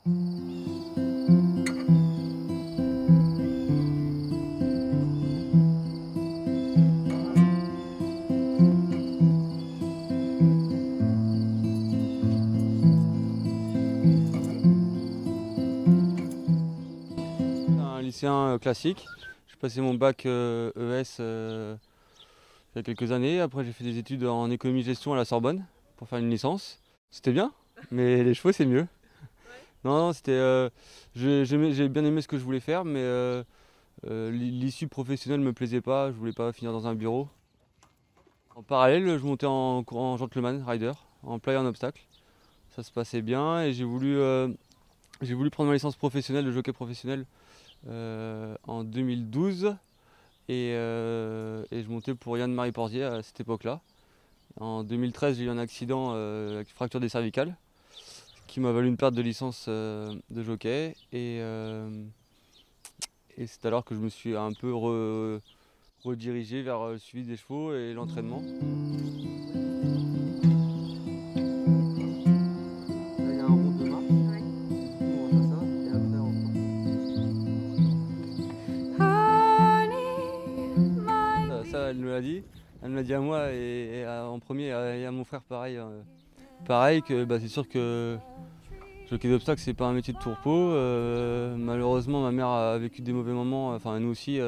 Un lycéen classique. J'ai passé mon bac ES il y a quelques années. Après, j'ai fait des études en économie-gestion à la Sorbonne pour faire une licence. C'était bien, mais les chevaux, c'est mieux. Non, non, j'ai bien aimé ce que je voulais faire, mais l'issue professionnelle me plaisait pas. Je voulais pas finir dans un bureau. En parallèle, je montais en gentleman rider, en plat et en obstacle. Ça se passait bien et j'ai voulu prendre ma licence professionnelle de jockey professionnel en 2012 et je montais pour Yann-Marie Porzier à cette époque-là. En 2013, j'ai eu un accident avec fracture des cervicales qui m'a valu une perte de licence de jockey et c'est alors que je me suis un peu redirigé vers le suivi des chevaux et l'entraînement. Là, il y a un rond de marche. On va faire ça et après on ça, elle me l'a dit. Elle me l'a dit à moi en premier et à mon frère pareil. Pareil que c'est sûr que jockey d'obstacle c'est pas un métier de tourpeau. Malheureusement ma mère a vécu des mauvais moments, enfin nous aussi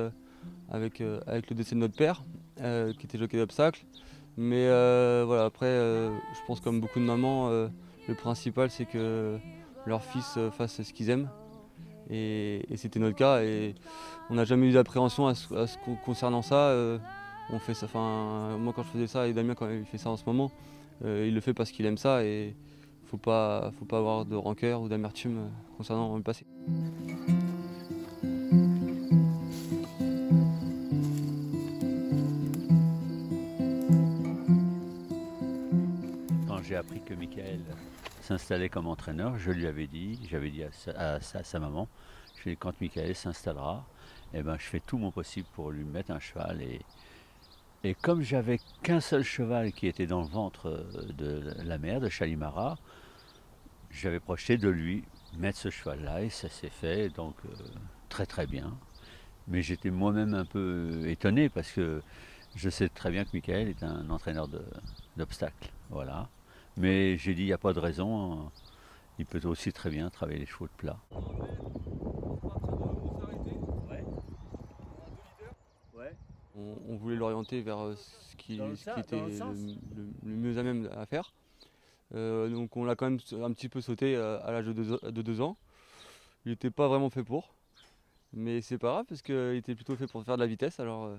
avec le décès de notre père qui était jockey d'obstacle. Mais voilà après je pense comme beaucoup de mamans le principal c'est que leur fils fasse ce qu'ils aiment. Et c'était notre cas et on n'a jamais eu d'appréhension concernant ça. On fait ça, moi quand je faisais ça et Damien quand il fait ça en ce moment, il le fait parce qu'il aime ça et faut pas avoir de rancœur ou d'amertume concernant le passé. Quand j'ai appris que Michael s'installait comme entraîneur, j'avais dit à sa maman, je lui ai dit, quand Michael s'installera, eh ben, je fais tout mon possible pour lui mettre un cheval. Et comme j'avais qu'un seul cheval qui était dans le ventre de la mère, de Chalimara, j'avais projeté de lui mettre ce cheval-là et ça s'est fait donc très très bien. Mais j'étais moi-même un peu étonné parce que je sais très bien que Michael est un entraîneur d'obstacles. Voilà. Mais j'ai dit, il n'y a pas de raison, il peut aussi très bien travailler les chevaux de plat. On voulait l'orienter vers ce qui était le mieux à même à faire. Donc on l'a quand même un petit peu sauté à l'âge de 2 ans. Il n'était pas vraiment fait pour, mais c'est pas grave parce qu'il était plutôt fait pour faire de la vitesse. Alors le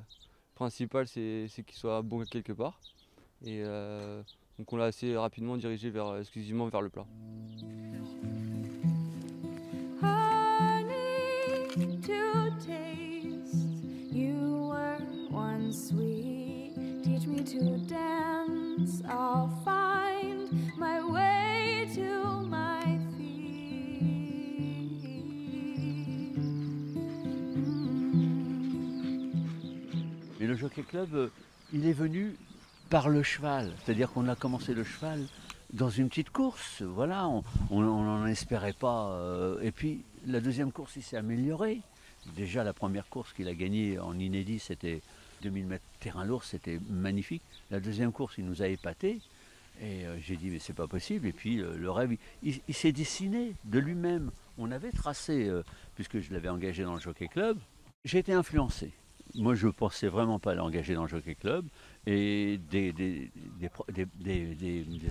principal c'est qu'il soit bon quelque part. Et donc on l'a assez rapidement dirigé exclusivement vers le plat. Sweet, teach me to dance, I'll find my way to my feet. Mais le Jockey Club, il est venu par le cheval, c'est-à-dire qu'on a commencé le cheval dans une petite course, voilà, on n'en espérait pas. Et puis la deuxième course, il s'est amélioré. Déjà la première course qu'il a gagnée en inédit, c'était 2000 mètres terrain lourd, c'était magnifique. La deuxième course, il nous a épatés. Et j'ai dit, mais c'est pas possible. Et puis le rêve, il s'est dessiné de lui-même. On avait tracé, puisque je l'avais engagé dans le Jockey Club, j'ai été influencé. Moi, je ne pensais vraiment pas l'engager dans le Jockey Club. Et des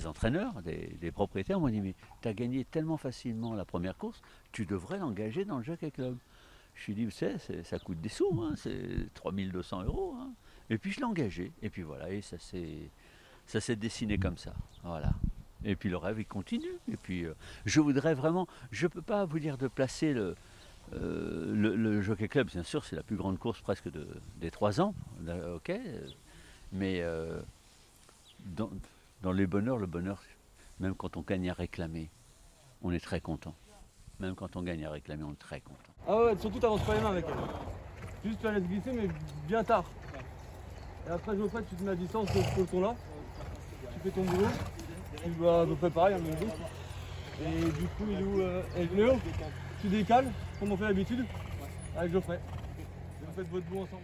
entraîneurs, des propriétaires m'ont dit, mais tu as gagné tellement facilement la première course, tu devrais l'engager dans le Jockey Club. Je lui ai dit, vous savez, ça coûte des sous, hein, c'est 3200 €. Hein. Et puis je l'ai engagé. Et puis voilà, et ça s'est dessiné comme ça. Voilà. Et puis le rêve, il continue. Et puis je voudrais vraiment, je ne peux pas vous dire de placer le Jockey Club, bien sûr, c'est la plus grande course presque des 3 ans. Ok. Mais dans les bonheurs, le bonheur, même quand on gagne à réclamer, on est très content. Même quand on gagne à réclamer, on est très content. Ah ouais, surtout t'avances pas les mains avec elle. Juste tu la laisses glisser mais bien tard. Et après Geoffrey, tu te mets à distance de ce peloton là. Tu fais ton boulot. Tu vas à peu près pareil, même chose. Et du coup, il est où Léo, tu décales, comme on fait d'habitude, avec Geoffrey. Et vous faites votre bout ensemble.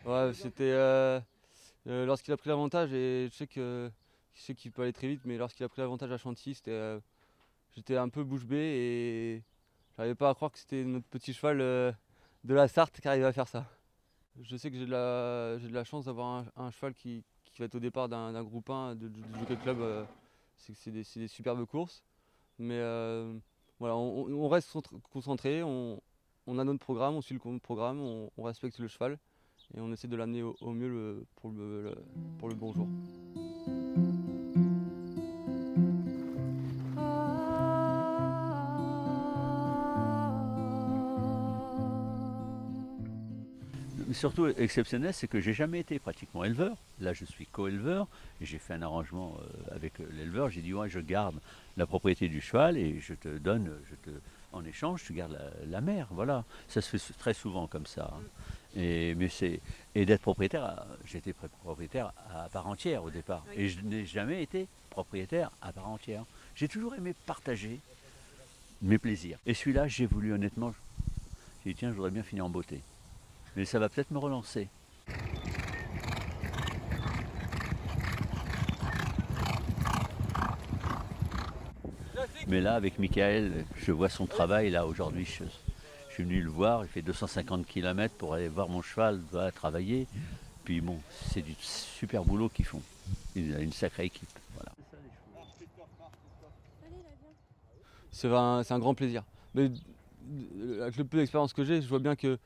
Ouais, c'était lorsqu'il a pris l'avantage, et je sais qu'il peut aller très vite, mais lorsqu'il a pris l'avantage à Chantilly, j'étais un peu bouche bée et j'arrivais pas à croire que c'était notre petit cheval de la Sarthe qui arrivait à faire ça. Je sais que j'ai de la chance d'avoir un cheval qui va être au départ d'un groupe 1 du Jockey Club. C'est des superbes courses. Mais voilà, on reste concentré, on a notre programme, on suit le programme, on respecte le cheval et on essaie de l'amener au mieux pour le bon jour. Mais surtout exceptionnel, c'est que j'ai jamais été pratiquement éleveur. Là, je suis co-éleveur et j'ai fait un arrangement avec l'éleveur. J'ai dit ouais, je garde la propriété du cheval et je te donne, en échange, tu gardes la mère. Voilà, ça se fait très souvent comme ça. Hein. Et d'être propriétaire, j'étais propriétaire à part entière au départ. Oui. Et je n'ai jamais été propriétaire à part entière. J'ai toujours aimé partager mes plaisirs. Et celui-là, j'ai voulu honnêtement, j'ai dit tiens, je voudrais bien finir en beauté. Mais ça va peut-être me relancer. Mais là, avec Michael, je vois son travail. Là, aujourd'hui, je suis venu le voir. Il fait 250 km pour aller voir mon cheval, doit travailler. Puis bon, c'est du super boulot qu'ils font. Il a une sacrée équipe. Voilà. C'est un grand plaisir. Mais avec le peu d'expérience que j'ai, je vois bien que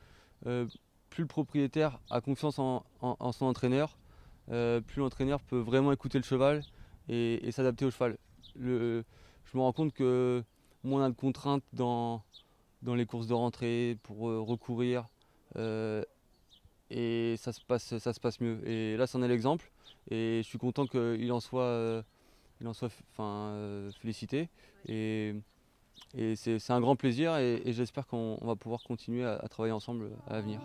plus le propriétaire a confiance en son entraîneur, plus l'entraîneur peut vraiment écouter le cheval et s'adapter au cheval. Je me rends compte que moins on a de contraintes dans les courses de rentrée pour recourir et ça se passe mieux. Et là, c'en est l'exemple et je suis content qu'il en soit, félicité. Et c'est un grand plaisir et j'espère qu'on va pouvoir continuer à travailler ensemble à l'avenir.